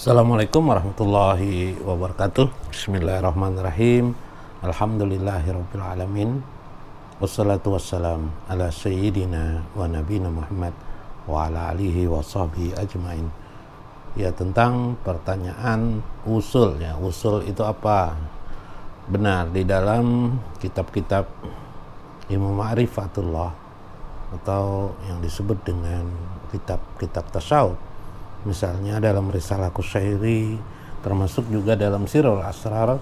Assalamualaikum warahmatullahi wabarakatuh. Bismillahirrahmanirrahim. Alhamdulillahirabbil alamin. Wassalatu wassalam ala sayyidina wa nabiyina Muhammad wa ala alihi wa sahbihi ajmain. Ya, tentang pertanyaan usul ya. Usul itu apa? Benar, di dalam kitab-kitab ilmu ma'rifatullah atau yang disebut dengan kitab-kitab tasawuf, misalnya dalam Risalah Kusyairi, termasuk juga dalam Sirrul Asrar,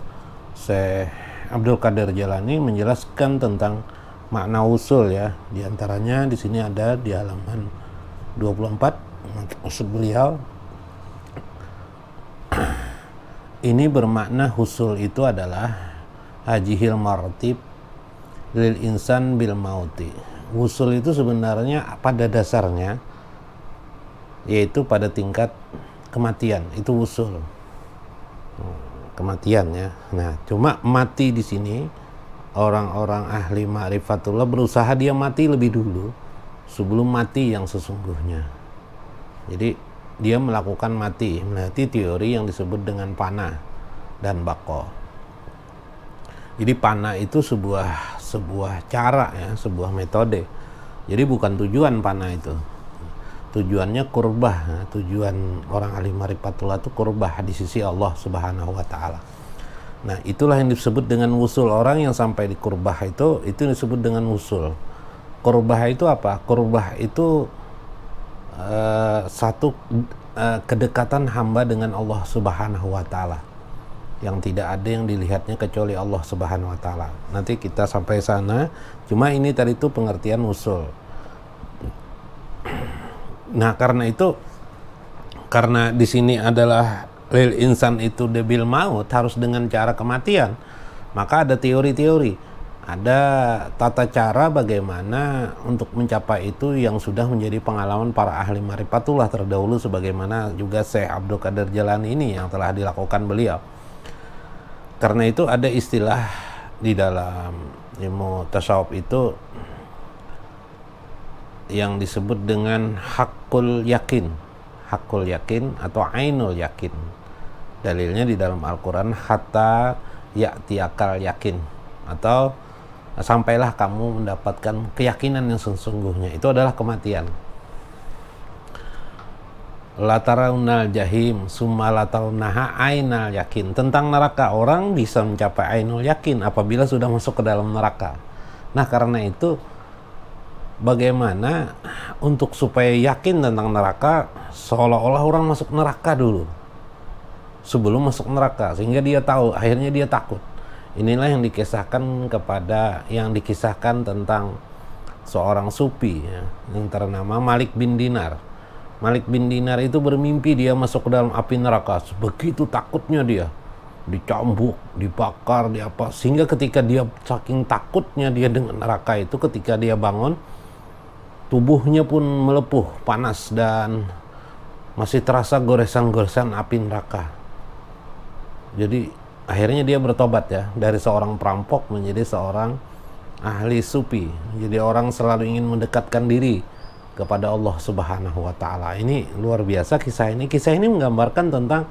Syekh Abdul Qadir Jalani menjelaskan tentang makna usul ya. Di antaranya di sini ada di halaman 24, maksud beliau ini bermakna husul itu adalah hajihil martib lil insan bil mauti. Usul itu sebenarnya pada dasarnya yaitu pada tingkat kematian, itu usul. Kematian ya. Nah, cuma mati di sini orang-orang ahli ma'rifatullah berusaha dia mati lebih dulu sebelum mati yang sesungguhnya. Jadi dia melakukan mati teori yang disebut dengan panah dan bako. Jadi panah itu sebuah cara ya, sebuah metode. Jadi bukan tujuan panah itu. Tujuannya kurbah. Tujuan orang ahli ma'rifatullah itu kurbah di sisi Allah Subhanahu wa taala. Nah, itulah yang disebut dengan wusul. Orang yang sampai di kurbah itu disebut dengan wusul. Kurbah itu apa? Kurbah itu satu kedekatan hamba dengan Allah Subhanahu wa taala, yang tidak ada yang dilihatnya kecuali Allah Subhanahu wa taala. Nanti kita sampai sana. Cuma ini tadi itu pengertian usul. Nah, karena di sini adalah lil insan itu debil maut, harus dengan cara kematian, maka ada teori-teori, ada tata cara bagaimana untuk mencapai itu yang sudah menjadi pengalaman para ahli ma'rifatullah terdahulu, sebagaimana juga Syekh Abdul Qadir Jalani ini yang telah dilakukan beliau. Karena itu ada istilah di dalam ilmu tasawuf itu yang disebut dengan hakul yakin atau ainul yakin. Dalilnya di dalam Al-Quran, hatta ya'tiyakal yakin, atau sampailah kamu mendapatkan keyakinan yang sesungguhnya. Itu adalah kematian. Lataraunal jahim summa lataunaha ainal yakin. Tentang neraka, orang bisa mencapai ainul yakin apabila sudah masuk ke dalam neraka. Nah, karena itu bagaimana untuk supaya yakin tentang neraka, seolah-olah orang masuk neraka dulu sebelum masuk neraka, sehingga dia tahu, akhirnya dia takut. Inilah yang dikisahkan tentang seorang sufi ya, yang ternama Malik bin Dinar. Malik bin Dinar itu bermimpi dia masuk ke dalam api neraka. Begitu takutnya dia, dicambuk, dibakar, sehingga ketika dia saking takutnya dia dengan neraka itu, ketika dia bangun, tubuhnya pun melepuh panas dan masih terasa goresan-goresan api neraka. Jadi akhirnya dia bertobat ya, dari seorang perampok menjadi seorang ahli sufi. Jadi orang selalu ingin mendekatkan diri kepada Allah Subhanahu wa taala. Ini luar biasa kisah ini. Kisah ini menggambarkan tentang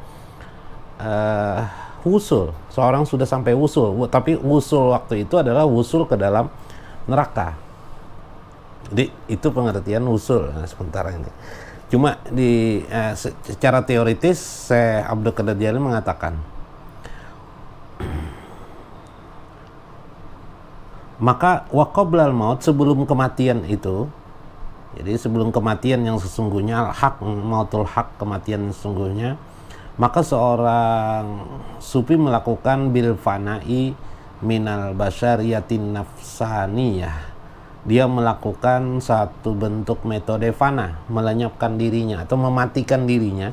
wusul. Seorang sudah sampai wusul, tapi wusul waktu itu adalah wusul ke dalam neraka. Jadi itu pengertian usul sementara ini. Cuma secara teoritis Syekh Abdul Qadir Jalani mengatakan, maka waqoblal maut, sebelum kematian itu, jadi sebelum kematian yang sesungguhnya, mautul hak, kematian yang sesungguhnya, maka seorang sufi melakukan bil fana'i minal basyariyatin nafsaniyah. Dia melakukan satu bentuk metode fana, melenyapkan dirinya atau mematikan dirinya,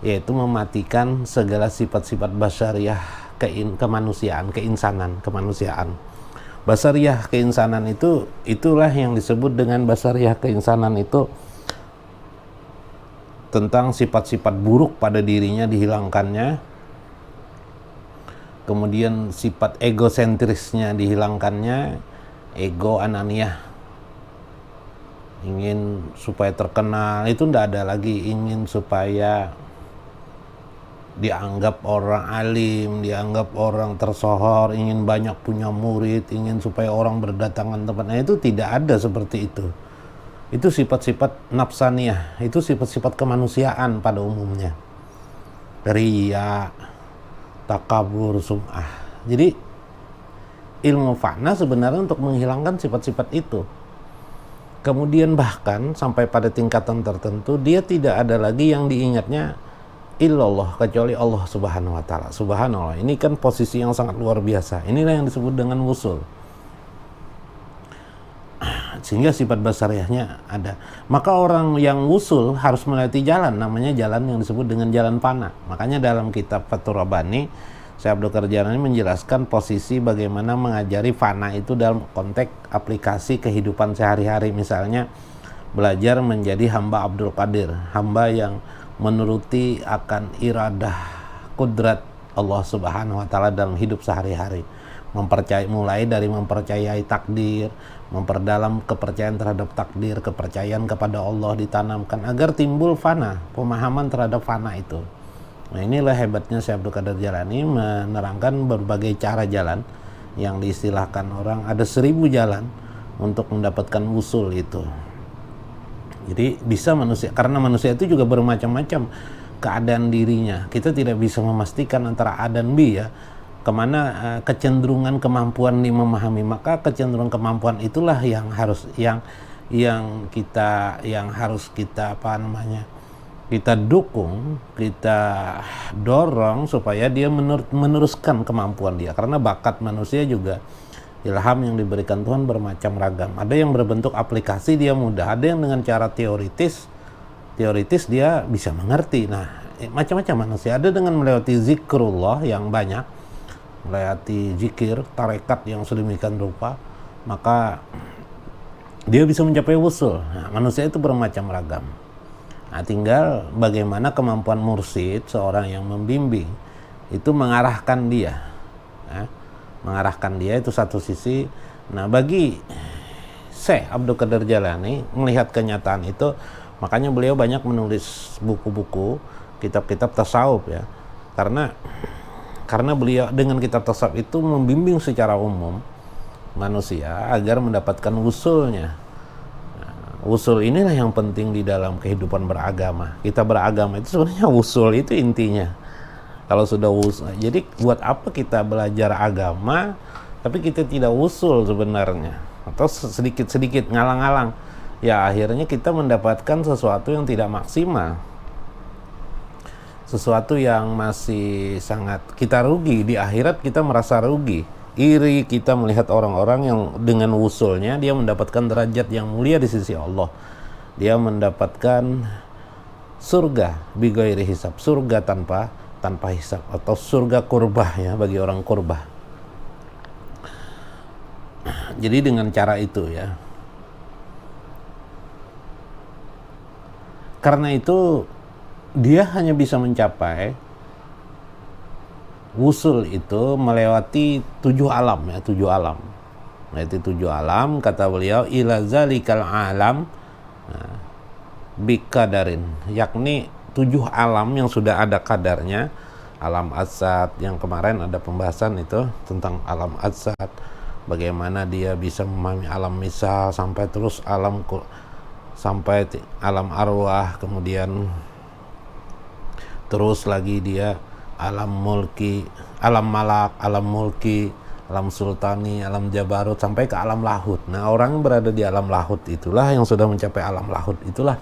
yaitu mematikan segala sifat-sifat basyariyah, kemanusiaan, kemanusiaan. Basyariyah keinsanan itulah yang disebut dengan basyariyah keinsanan itu, tentang sifat-sifat buruk pada dirinya dihilangkannya, kemudian sifat egosentrisnya dihilangkannya, ego ananiah, ingin supaya terkenal, itu tidak ada lagi, ingin supaya dianggap orang alim, dianggap orang tersohor, ingin banyak punya murid, ingin supaya orang berdatangan tempatnya. Itu tidak ada seperti itu. Itu sifat-sifat nafsaniyah, itu sifat-sifat kemanusiaan pada umumnya. Riya, takabur, sum'ah. Jadi ilmu fana sebenarnya untuk menghilangkan sifat-sifat itu. Kemudian bahkan sampai pada tingkatan tertentu dia tidak ada lagi yang diingatnya illallah kecuali Allah Subhanahu wa taala. Subhanallah. Ini kan posisi yang sangat luar biasa. Inilah yang disebut dengan wusul. Sehingga sifat basariahnya ada. Maka orang yang wusul harus melewati jalan, namanya jalan yang disebut dengan jalan fana. Makanya dalam kitab Fathur Rabbani, Syekh Abdul Qadir Jailani menjelaskan posisi bagaimana mengajari fana itu dalam konteks aplikasi kehidupan sehari-hari. Misalnya belajar menjadi hamba Abdul Qadir, hamba yang menuruti akan iradah kudrat Allah Subhanahu wa taala dalam hidup sehari-hari. Mulai dari mempercayai takdir, memperdalam kepercayaan terhadap takdir, kepercayaan kepada Allah ditanamkan agar timbul fana, pemahaman terhadap fana itu. Nah, inilah hebatnya Syekh Abdul Qadir Jailani menerangkan berbagai cara jalan yang diistilahkan orang ada 1000 jalan untuk mendapatkan wusul itu. Jadi bisa manusia, karena manusia itu juga bermacam-macam keadaan dirinya. Kita tidak bisa memastikan antara A dan B ya. Kemana kecenderungan kemampuan ini memahami, maka kecenderungan kemampuan itulah yang harus kita dukung, kita dorong supaya dia meneruskan kemampuan dia. Karena bakat manusia juga, ilham yang diberikan Tuhan bermacam ragam. Ada yang berbentuk aplikasi dia mudah, ada yang dengan cara teoritis dia bisa mengerti. Nah, macam-macam manusia. Ada dengan melewati zikrullah yang banyak, melewati zikir, tarekat yang sedemikian rupa, maka dia bisa mencapai wusul. Nah, manusia itu bermacam ragam. Nah, tinggal bagaimana kemampuan mursyid, seorang yang membimbing, itu mengarahkan dia. Mengarahkan dia itu satu sisi. Nah, bagi Syekh Abdul Qadir Jailani melihat kenyataan itu, makanya beliau banyak menulis buku-buku, kitab-kitab tasawuf ya. Karena beliau dengan kitab tasawuf itu membimbing secara umum manusia agar mendapatkan wusulnya. Nah, wusul inilah yang penting di dalam kehidupan beragama. Kita beragama itu sebenarnya wusul itu intinya. Kalau sudah wusul, jadi buat apa kita belajar agama tapi kita tidak wusul sebenarnya, atau sedikit-sedikit ngalang-ngalang, ya akhirnya kita mendapatkan sesuatu yang tidak maksimal, sesuatu yang masih sangat kita rugi. Di akhirat kita merasa rugi, iri kita melihat orang-orang yang dengan wusulnya dia mendapatkan derajat yang mulia di sisi Allah, dia mendapatkan surga bighairi hisab, surga tanpa hisab, atau surga kurbah ya bagi orang kurbah. Jadi dengan cara itu ya. Karena itu dia hanya bisa mencapai wusul itu melewati 7 alam ya, 7 alam. Nah, itu 7 alam kata beliau, ila zalikal alam bikadarin, yakni 7 alam yang sudah ada kadarnya. Alam adzat yang kemarin ada pembahasan itu tentang alam adzat, bagaimana dia bisa memahami alam misal sampai terus sampai alam arwah, kemudian terus lagi dia alam mulki, alam malak, alam mulki, alam sultani, alam jabarut, sampai ke alam lahut. Nah, orang yang berada di alam lahut itulah yang sudah mencapai alam lahut, itulah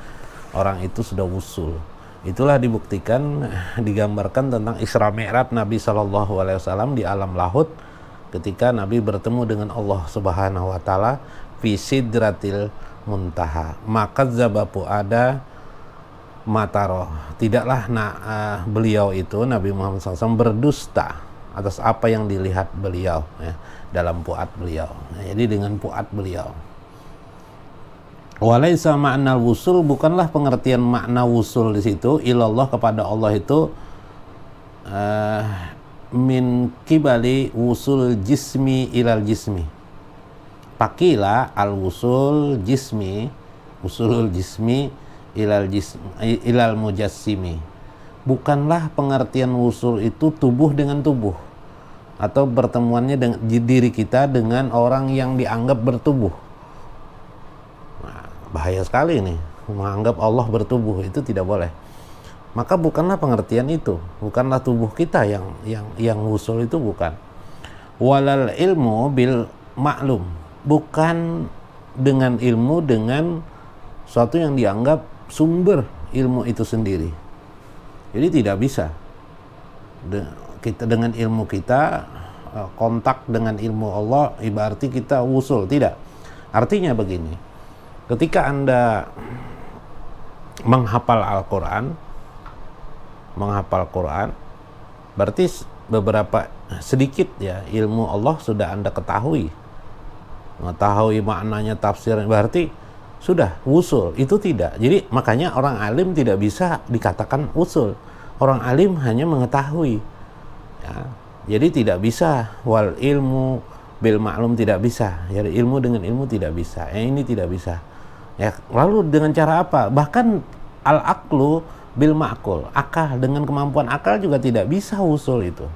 orang itu sudah wusul. Itulah dibuktikan, digambarkan tentang Isra Mi'raj Nabi SAW di alam lahut ketika Nabi bertemu dengan Allah Subhanahu wa taala fi sidratil muntaha. Maka zabapu ada mataro. Tidaklah beliau itu Nabi Muhammad SAW berdusta atas apa yang dilihat beliau ya, dalam puat beliau. Nah, jadi dengan puat beliau. Walaisa ma'nal wusul, bukanlah pengertian makna wusul di situ ilallah kepada Allah itu min kibali wusul jismi ilal jismi. Pakila al wusul jismi, usulul jismi ilal mujassimi. bukanlah pengertian wusul itu tubuh dengan tubuh atau pertemuannya dengan diri kita dengan orang yang dianggap bertubuh. Nah, bahaya sekali nih menganggap Allah bertubuh, itu tidak boleh. Maka bukanlah pengertian itu, bukanlah tubuh kita yang wusul, itu bukan. Walal ilmu bil maklum, bukan dengan ilmu dengan suatu yang dianggap sumber ilmu itu sendiri. Jadi tidak bisa kita dengan ilmu kita kontak dengan ilmu Allah ibaratnya kita wusul, tidak. Artinya begini, ketika Anda menghafal Quran, berarti beberapa sedikit ya ilmu Allah sudah Anda ketahui, mengetahui maknanya, tafsirnya, berarti sudah wusul. Itu tidak. Jadi makanya orang alim tidak bisa dikatakan wusul. Orang alim hanya mengetahui ya. Jadi tidak bisa wal ilmu bil ma'lum, tidak bisa. Jadi ilmu dengan ilmu tidak bisa. Ini tidak bisa. Ya, lalu dengan cara apa? Bahkan al aqlu bil ma'kul, akal dengan kemampuan akal juga tidak bisa wusul itu.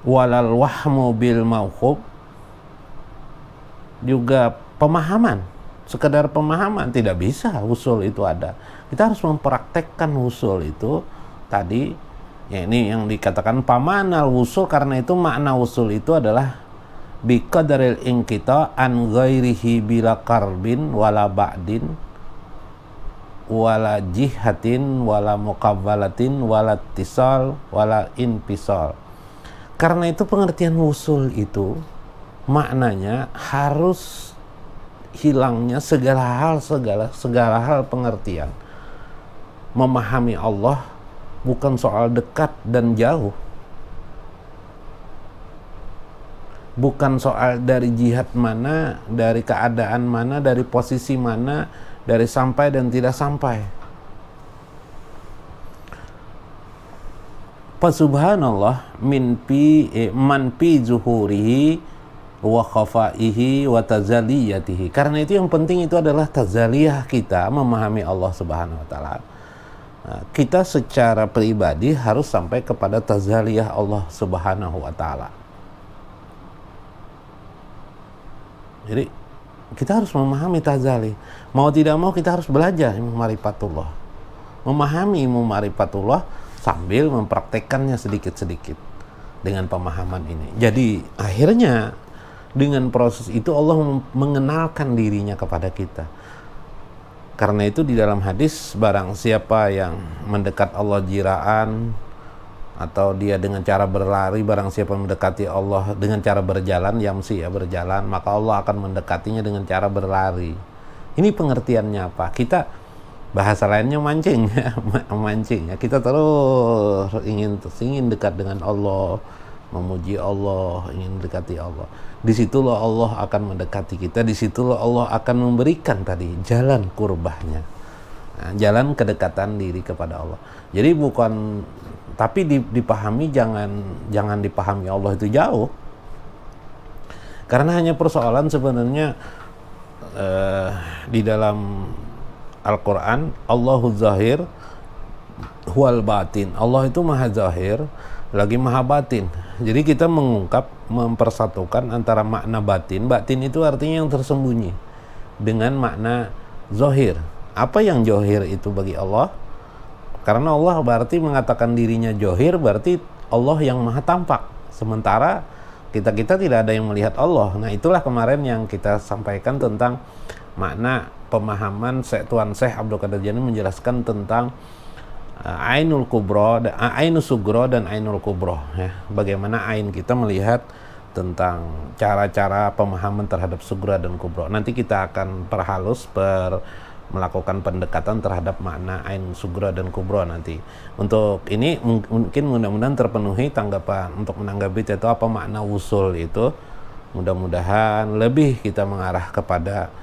Walal wahmu bil maukhub, juga pemahaman, sekedar pemahaman tidak bisa wusul itu ada. Kita harus mempraktekkan wusul itu tadi. Ya, ini yang dikatakan pamanal wusul, karena itu makna wusul itu adalah biqadaril inqita an ghairihi bila karbin wala ba'din wala jihatin wala muqabbalatin wala tisal wala inpisal. Karena itu pengertian wusul itu maknanya harus hilangnya segala hal pengertian. Memahami Allah bukan soal dekat dan jauh, bukan soal dari jihad mana, dari keadaan mana, dari posisi mana, dari sampai dan tidak sampai. Subhanallah man fi zuhurihi wa khafaihi wa tazaliyatihi. Karena itu yang penting itu adalah tazaliyah kita memahami Allah Subhanahu wa taala. Kita secara pribadi harus sampai kepada tazaliyah Allah Subhanahu wa taala. Jadi kita harus memahami tazali. Mau tidak mau kita harus belajar ilmu ma'rifatullah. Memahami ilmu ma'rifatullah sambil mempraktekannya sedikit-sedikit dengan pemahaman ini. Jadi akhirnya dengan proses itu Allah mengenalkan dirinya kepada kita. Karena itu di dalam hadis, barang siapa yang mendekat Allah jiraan, atau dia dengan cara berlari, barang siapa mendekati Allah dengan cara berjalan, yamsi ya berjalan, maka Allah akan mendekatinya dengan cara berlari. Ini pengertiannya apa? Kita bahasa lainnya mancing ya, mancing ya. Kita terus ingin dekat dengan Allah, memuji Allah, ingin dekati Allah. Disitulah Allah akan mendekati kita, disitulah Allah akan memberikan tadi jalan kurbahnya, nah, jalan kedekatan diri kepada Allah. Jadi bukan, tapi dipahami, jangan dipahami Allah itu jauh, karena hanya persoalan sebenarnya di dalam Al-Quran Allahu zahir huwal batin, Allah itu maha zahir lagi maha batin. Jadi kita mempersatukan antara makna batin itu artinya yang tersembunyi, dengan makna zahir. Apa yang zahir itu bagi Allah? Karena Allah berarti mengatakan dirinya zahir, berarti Allah yang maha tampak, sementara kita tidak ada yang melihat Allah. Nah, itulah kemarin yang kita sampaikan tentang makna pemahaman Tuan Syekh Abdul Qadir Jailani menjelaskan tentang Ainul Kubro, Ainul Sugro dan Ainul Kubro ya. Bagaimana ain kita melihat tentang cara-cara pemahaman terhadap Sugro dan Kubro. Nanti kita akan perhalus melakukan pendekatan terhadap makna ain Sugro dan Kubro nanti. Untuk ini mungkin mudah-mudahan terpenuhi tanggapan untuk menanggapi itu apa makna wusul itu. Mudah-mudahan lebih kita mengarah kepada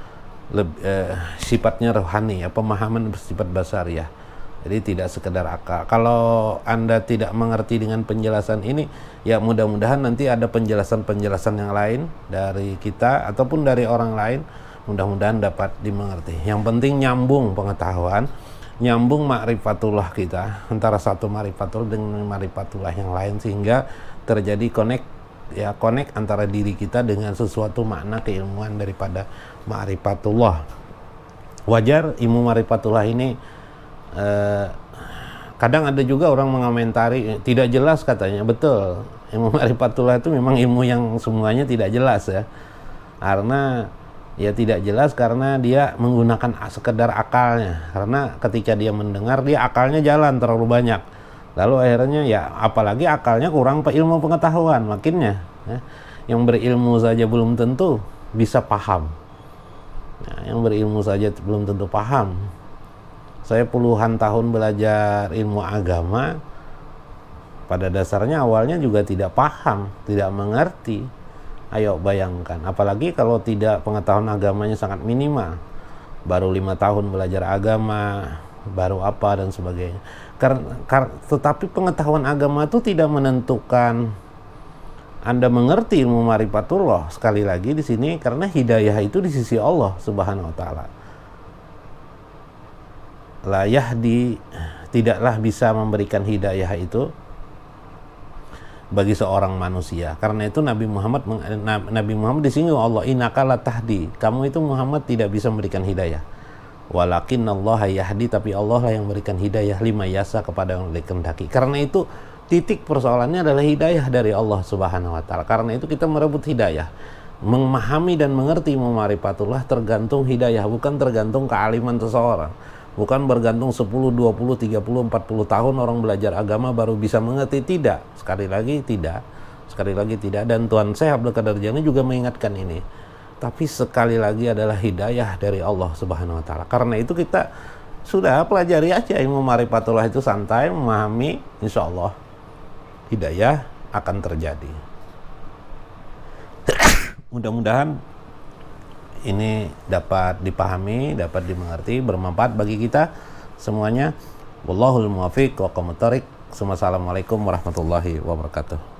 sifatnya rohani ya, pemahaman bersifat basariah. Jadi tidak sekedar akal. Kalau Anda tidak mengerti dengan penjelasan ini, ya mudah-mudahan nanti ada penjelasan-penjelasan yang lain dari kita ataupun dari orang lain, mudah-mudahan dapat dimengerti. Yang penting nyambung pengetahuan nyambung ma'rifatullah kita antara satu ma'rifatullah dengan ma'rifatullah yang lain, sehingga terjadi connect antara diri kita dengan sesuatu makna keilmuan daripada ma'rifatullah. Wajar ilmu ma'rifatullah ini kadang ada juga orang mengomentari tidak jelas katanya. Betul, ilmu ma'rifatullah itu memang ilmu yang semuanya tidak jelas ya, karena ya tidak jelas karena dia menggunakan sekedar akalnya, karena ketika dia mendengar dia akalnya jalan terlalu banyak, lalu akhirnya ya apalagi akalnya kurang ilmu pengetahuan, makinnya ya, yang berilmu saja belum tentu bisa paham. Nah, yang berilmu saja belum tentu paham. Saya puluhan tahun belajar ilmu agama, pada dasarnya awalnya juga tidak paham, tidak mengerti. Ayo bayangkan, apalagi kalau tidak pengetahuan agamanya sangat minimal, baru 5 tahun belajar agama, baru apa dan sebagainya. Tetapi pengetahuan agama itu tidak menentukan Anda mengerti ilmu ma'rifatullah. Sekali lagi di sini, karena hidayah itu di sisi Allah Subhanahu wa taala. La yahdi, tidaklah bisa memberikan hidayah itu bagi seorang manusia. Karena itu Nabi Muhammad disinggung Allah, innaka la tahdi, kamu itu Muhammad tidak bisa memberikan hidayah. Walakinnallaha yahdi, tapi Allah lah yang memberikan hidayah lima yasa kepada yang dikehendaki. Karena itu titik persoalannya adalah hidayah dari Allah Subhanahu wa taala. Karena itu kita merebut hidayah. Memahami dan mengerti ma'rifatullah tergantung hidayah, bukan tergantung kealiman seseorang. Bukan bergantung 10, 20, 30, 40 tahun orang belajar agama baru bisa mengerti. Tidak. Sekali lagi tidak. Dan Tuan Syekh Abdul Qadir Jailani juga mengingatkan ini. Tapi sekali lagi adalah hidayah dari Allah Subhanahu wa taala. Karena itu kita sudah pelajari aja ilmu ma'rifatullah itu, santai memahami, insya Allah hidayah akan terjadi. Mudah-mudahan ini dapat dipahami, dapat dimengerti, bermanfaat bagi kita semuanya. Wallahul muwaffiq wa aqwamut thoriq. Assalamualaikum warahmatullahi wabarakatuh.